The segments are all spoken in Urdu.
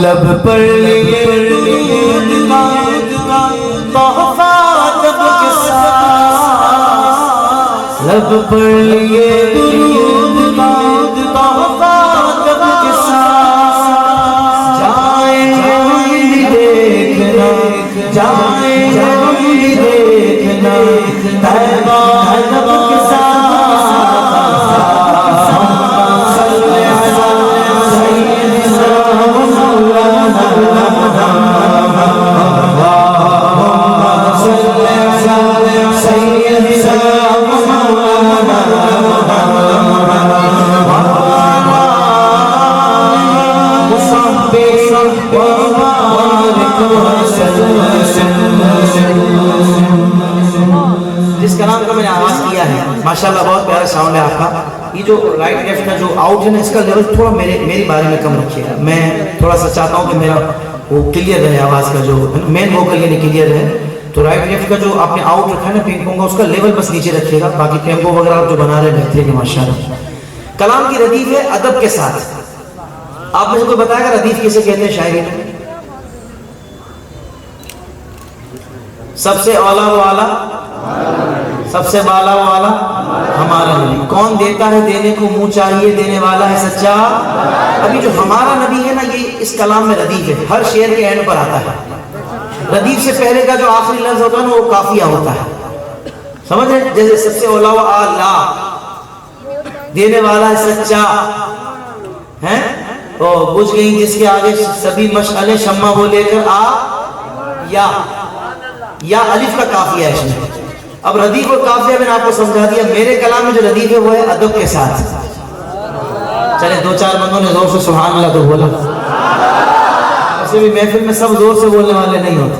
لب پر لیے درود کا تحفہ ادب کے ساتھ، لب پر لیے درود کا تحفہ ادب کے ساتھ، جائیں ہم بھی دیکھنا، جائیں ہم بھی دیکھنا طیبہ ادب کے ساتھ۔ جس کلام کا میں نے آواز کیا ہے ماشاءاللہ بہت پیارا ساؤنڈ ہے آپ کا۔ یہ جو رائٹ لیفٹ کا جو آؤٹ ہے نا، اس کا لیول تھوڑا میری بارے میں کم رکھیے گا۔ میں تھوڑا سا چاہتا ہوں کہ میرا وہ کلیئر رہے، آواز کا جو مین ووکل یعنی کلیئر رہے۔ تو رائٹ لیفٹ کا جو آپ نے آؤٹ رکھا ہے نا پنگ پونگ کا، اس کا لیول بس نیچے رکھیے گا، باقی ٹیمپو وغیرہ آپ جو بنا رہے ہیں بہترین ہے ماشاءاللہ۔ کلام کی ردیف ہے ادب کے ساتھ۔ آپ میں سے کوئی بتائے گا ردیف کسے کہتے ہیں شاعری میں؟ سب سے اولا و اعلیٰ، سب سے بالا و اعلیٰ ہمارا نبی۔ کون دیتا ہے دینے کو منہ چاہیے، دینے والا ہے سچا۔ ابھی جو ہمارا نبی ہے نا، یہ اس کلام میں ردیف ہے، ہر شعر کے اینڈ پر آتا ہے۔ ردیف سے پہلے کا جو آخری لفظ ہوتا ہے نا، وہ قافیہ ہوتا ہے، سمجھ رہے؟ جیسے سب سے اولا و اعلیٰ، دینے والا ہے سچا، ہیں وہ بجھ گئی جس کے آگے سبھی مشعلیں، شمع وہ لے کر آ یا الف کا قافیہ ہے اس میں۔ اب ردیف اور قافیہ میں نے آپ کو سمجھا دیا۔ میرے کلام میں جو ردیف ہے وہ ہے ادب کے ساتھ۔ چلے دو چار بندوں نے زور سے سبحان اللہ تو بولا۔ ویسے بھی محفل میں سب زور سے بولنے والے نہیں ہوتے،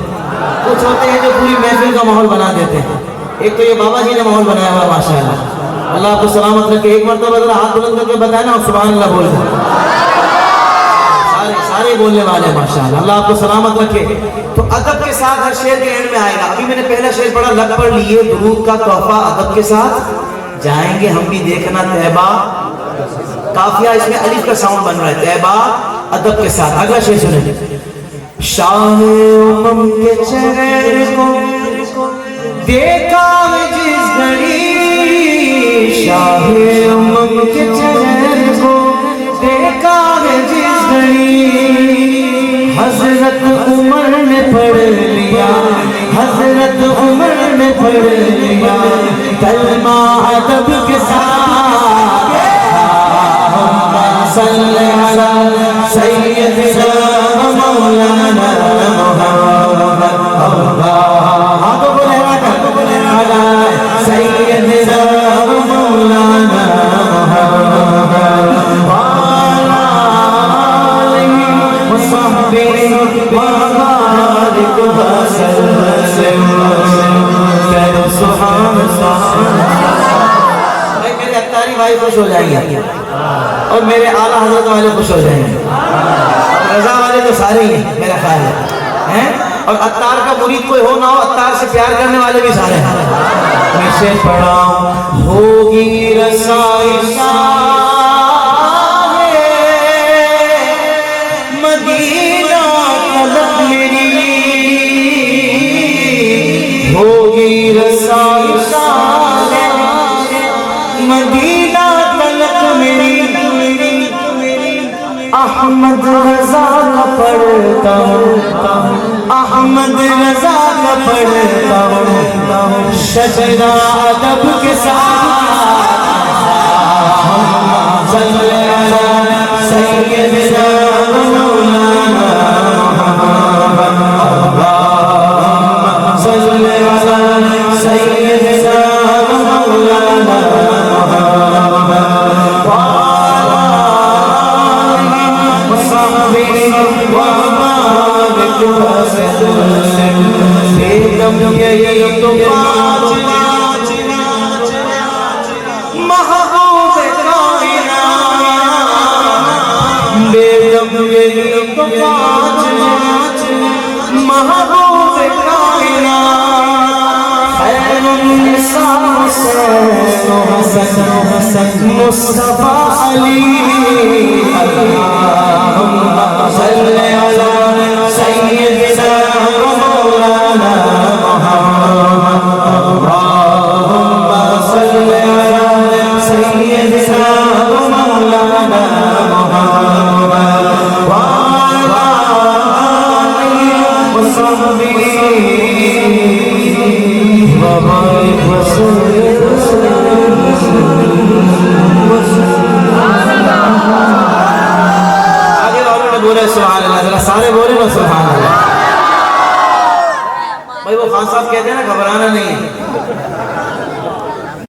کچھ ہوتے ہیں جو پوری محفل کا ماحول بنا دیتے ہیں۔ ایک تو یہ بابا جی نے ماحول بنایا ہوا ماشاءاللہ، اللہ آپ کو سلامت رکھے۔ ایک مرتبہ ذرا ہاتھ بلند کر کے بتائیں نا سبحان اللہ بول دیں، سارے بولنے والے ماشاءاللہ، اللہ آپ کو سلامت رکھے۔ تو ادب کے ساتھ ہر شعر کے اینڈ میں آئے گا۔ ابھی میں نے پہلا شعر پڑھا، لب پر لیے درود کا تحفہ ادب کے ساتھ، جائیں گے ہم بھی دیکھنا طیبہ۔ قافیہ اس میں الف کا ساؤنڈ بن رہا ہے، طیبہ ادب کے ساتھ۔ اگلا شعر سنیں، شاہ امم کے چہرے کو دیکھا ہے جس گھڑی، شاہ امم کے چہرے کو دیکھا ہے جس گھڑی، حضرت عمر نے پڑھ لیا، حضرت عمر نے پڑھ لیا کلمہ ادب کے ساتھ۔ صلی علی سیدنا مولانا محمد، ہاتھوں کو لہرا کر سیدنا مولانا میرے اتاری بھائی خوش ہو جائیں گے اور میرے اعلیٰ حضرت والے خوش ہو جائیں گے، رضا والے تو سارے ہی ہیں میرا خیال ہے، اور اتار کا مرید کوئی ہو نہ ہو، اتار سے پیار کرنے والے بھی سارے ہیں۔ میں سے پڑھاؤں ہوگی رسائی مدینہ طلب میری، ہوگی رسائی مدینہ طلب میری، احمد رضا کا پڑھتا ہوں، احمد رضا کا پڑھتا ہوں شجرہ ادب کے ساتھ۔ صلی علی سیدنا مولانا محمد، صلی علی سیدنا مولانا تو پانچ محبوب کائنات خیر النساء حسن مصطفیٰ علی اللہم صلی علی سیدنا مولانا محمد اللہم صلی علی سیدنا مولانا محمد وعلی آلہ وصحبہ وبارک آگے والوں نے بولے سبحان اللہ، ذرا سارے بولے نا سبحان اللہ۔ بھائی وہ خان صاحب کہتے ہیں نا گھبرانا نہیں ہے،